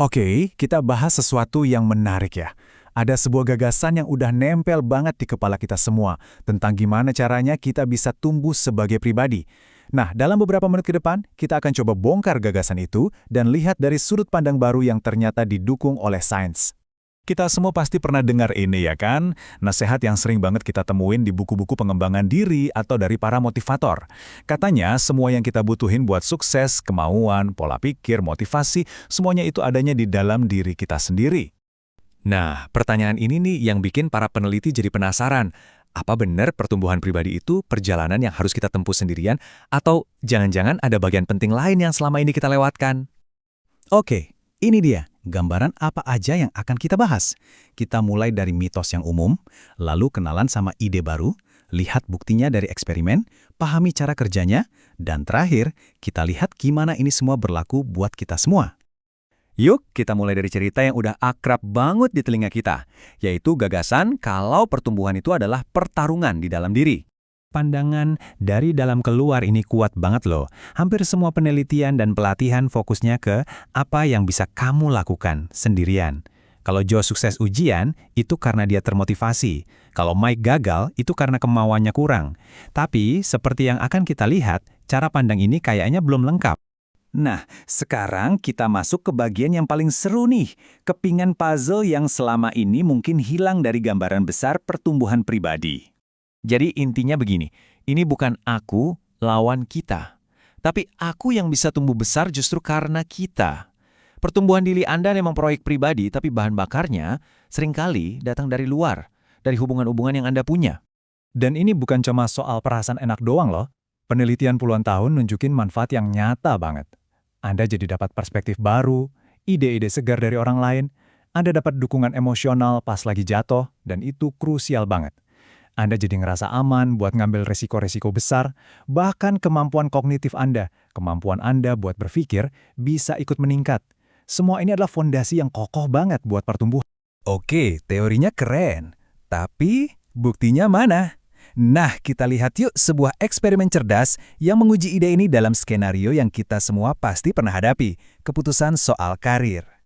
Oke, kita bahas sesuatu yang menarik ya. Ada sebuah gagasan yang udah nempel banget di kepala kita semua tentang gimana caranya kita bisa tumbuh sebagai pribadi. Nah, dalam beberapa menit ke depan, kita akan coba bongkar gagasan itu dan lihat dari sudut pandang baru yang ternyata didukung oleh sains. Kita semua pasti pernah dengar ini ya kan? Nasihat yang sering banget kita temuin di buku-buku pengembangan diri atau dari para motivator. Katanya semua yang kita butuhin buat sukses, kemauan, pola pikir, motivasi, semuanya itu adanya di dalam diri kita sendiri. Nah, pertanyaan ini nih yang bikin para peneliti jadi penasaran. Apa benar pertumbuhan pribadi itu perjalanan yang harus kita tempuh sendirian? Atau jangan-jangan ada bagian penting lain yang selama ini kita lewatkan? Oke, ini dia gambaran apa aja yang akan kita bahas. Kita mulai dari mitos yang umum, lalu kenalan sama ide baru, lihat buktinya dari eksperimen, pahami cara kerjanya, dan terakhir, kita lihat gimana ini semua berlaku buat kita semua. Yuk, kita mulai dari cerita yang udah akrab banget di telinga kita, yaitu gagasan kalau pertumbuhan itu adalah pertarungan di dalam diri. Pandangan dari dalam keluar ini kuat banget loh. Hampir semua penelitian dan pelatihan fokusnya ke apa yang bisa kamu lakukan sendirian. Kalau Joe sukses ujian, itu karena dia termotivasi. Kalau Mike gagal, itu karena kemauannya kurang. Tapi, seperti yang akan kita lihat, cara pandang ini kayaknya belum lengkap. Nah, sekarang kita masuk ke bagian yang paling seru nih. Kepingan puzzle yang selama ini mungkin hilang dari gambaran besar pertumbuhan pribadi. Jadi intinya begini, ini bukan aku lawan kita, tapi aku yang bisa tumbuh besar justru karena kita. Pertumbuhan diri Anda memang proyek pribadi, tapi bahan bakarnya seringkali datang dari luar, dari hubungan-hubungan yang Anda punya. Dan ini bukan cuma soal perasaan enak doang loh. Penelitian puluhan tahun nunjukin manfaat yang nyata banget. Anda jadi dapat perspektif baru, ide-ide segar dari orang lain, Anda dapat dukungan emosional pas lagi jatuh, dan itu krusial banget. Anda jadi ngerasa aman buat ngambil resiko-resiko besar, bahkan kemampuan kognitif Anda, kemampuan Anda buat berpikir, bisa ikut meningkat. Semua ini adalah fondasi yang kokoh banget buat pertumbuhan. Oke, teorinya keren. Tapi, buktinya mana? Nah, kita lihat yuk sebuah eksperimen cerdas yang menguji ide ini dalam skenario yang kita semua pasti pernah hadapi, keputusan soal karir.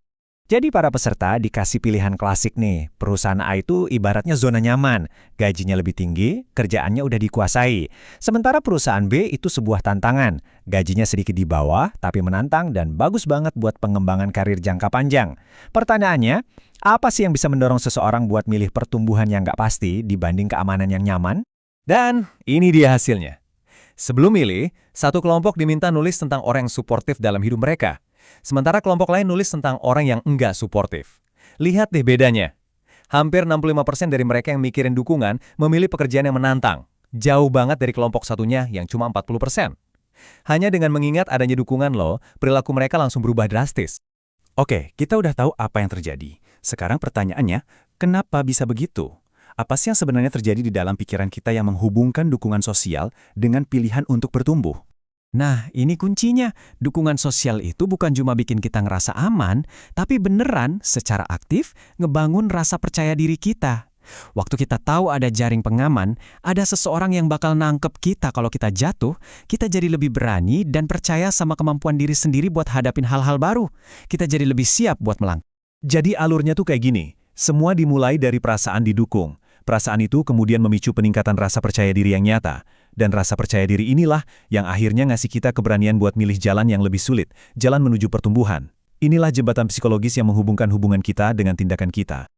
Jadi para peserta dikasih pilihan klasik nih. Perusahaan A itu ibaratnya zona nyaman, gajinya lebih tinggi, kerjaannya udah dikuasai. Sementara perusahaan B itu sebuah tantangan, gajinya sedikit di bawah, tapi menantang dan bagus banget buat pengembangan karir jangka panjang. Pertanyaannya, apa sih yang bisa mendorong seseorang buat milih pertumbuhan yang nggak pasti dibanding keamanan yang nyaman? Dan ini dia hasilnya. Sebelum milih, satu kelompok diminta nulis tentang orang yang suportif dalam hidup mereka. Sementara kelompok lain nulis tentang orang yang enggak suportif. Lihat deh bedanya. Hampir 65% dari mereka yang mikirin dukungan memilih pekerjaan yang menantang. Jauh banget dari kelompok satunya yang cuma 40%. Hanya dengan mengingat adanya dukungan loh, perilaku mereka langsung berubah drastis. Oke, kita udah tahu apa yang terjadi. Sekarang pertanyaannya, kenapa bisa begitu? Apa sih yang sebenarnya terjadi di dalam pikiran kita yang menghubungkan dukungan sosial dengan pilihan untuk bertumbuh? Nah, ini kuncinya. Dukungan sosial itu bukan cuma bikin kita ngerasa aman, tapi beneran secara aktif ngebangun rasa percaya diri kita. Waktu kita tahu ada jaring pengaman, ada seseorang yang bakal nangkep kita kalau kita jatuh, kita jadi lebih berani dan percaya sama kemampuan diri sendiri buat hadapin hal-hal baru. Kita jadi lebih siap buat melangkah. Jadi alurnya tuh kayak gini, semua dimulai dari perasaan didukung. Perasaan itu kemudian memicu peningkatan rasa percaya diri yang nyata. Dan rasa percaya diri inilah yang akhirnya ngasih kita keberanian buat milih jalan yang lebih sulit, jalan menuju pertumbuhan. Inilah jembatan psikologis yang menghubungkan hubungan kita dengan tindakan kita.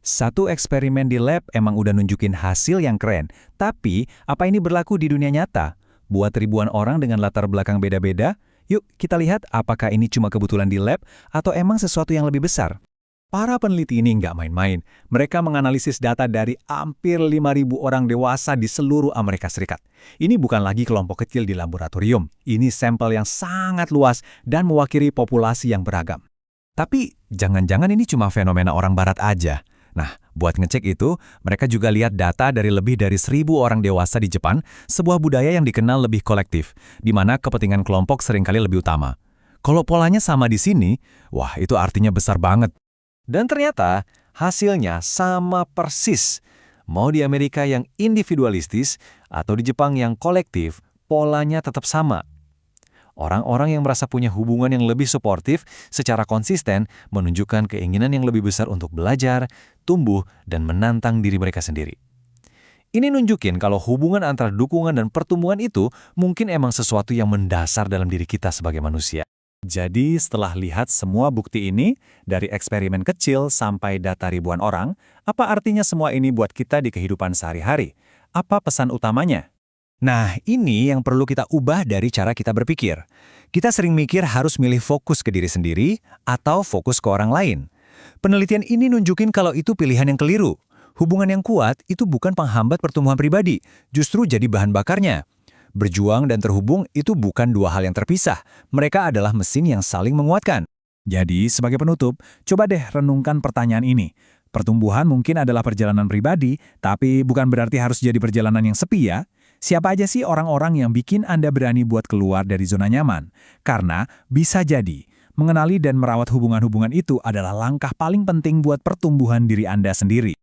Satu eksperimen di lab emang udah nunjukin hasil yang keren, tapi apa ini berlaku di dunia nyata? Buat ribuan orang dengan latar belakang beda-beda, yuk kita lihat apakah ini cuma kebetulan di lab atau emang sesuatu yang lebih besar. Para peneliti ini nggak main-main. Mereka menganalisis data dari hampir 5.000 orang dewasa di seluruh Amerika Serikat. Ini bukan lagi kelompok kecil di laboratorium. Ini sampel yang sangat luas dan mewakili populasi yang beragam. Tapi, jangan-jangan ini cuma fenomena orang barat aja. Nah, buat ngecek itu, mereka juga lihat data dari lebih dari 1.000 orang dewasa di Jepang, sebuah budaya yang dikenal lebih kolektif, di mana kepentingan kelompok seringkali lebih utama. Kalau polanya sama di sini, wah itu artinya besar banget. Dan ternyata hasilnya sama persis. Mau di Amerika yang individualistis atau di Jepang yang kolektif, polanya tetap sama. Orang-orang yang merasa punya hubungan yang lebih suportif secara konsisten menunjukkan keinginan yang lebih besar untuk belajar, tumbuh, dan menantang diri mereka sendiri. Ini nunjukin kalau hubungan antara dukungan dan pertumbuhan itu mungkin emang sesuatu yang mendasar dalam diri kita sebagai manusia. Jadi setelah lihat semua bukti ini, dari eksperimen kecil sampai data ribuan orang, apa artinya semua ini buat kita di kehidupan sehari-hari? Apa pesan utamanya? Nah, ini yang perlu kita ubah dari cara kita berpikir. Kita sering mikir harus milih fokus ke diri sendiri atau fokus ke orang lain. Penelitian ini nunjukin kalau itu pilihan yang keliru. Hubungan yang kuat itu bukan penghambat pertumbuhan pribadi, justru jadi bahan bakarnya. Berjuang dan terhubung itu bukan dua hal yang terpisah. Mereka adalah mesin yang saling menguatkan. Jadi, sebagai penutup, coba deh renungkan pertanyaan ini. Pertumbuhan mungkin adalah perjalanan pribadi, tapi bukan berarti harus jadi perjalanan yang sepi ya. Siapa aja sih orang-orang yang bikin Anda berani buat keluar dari zona nyaman? Karena bisa jadi, mengenali dan merawat hubungan-hubungan itu adalah langkah paling penting buat pertumbuhan diri Anda sendiri.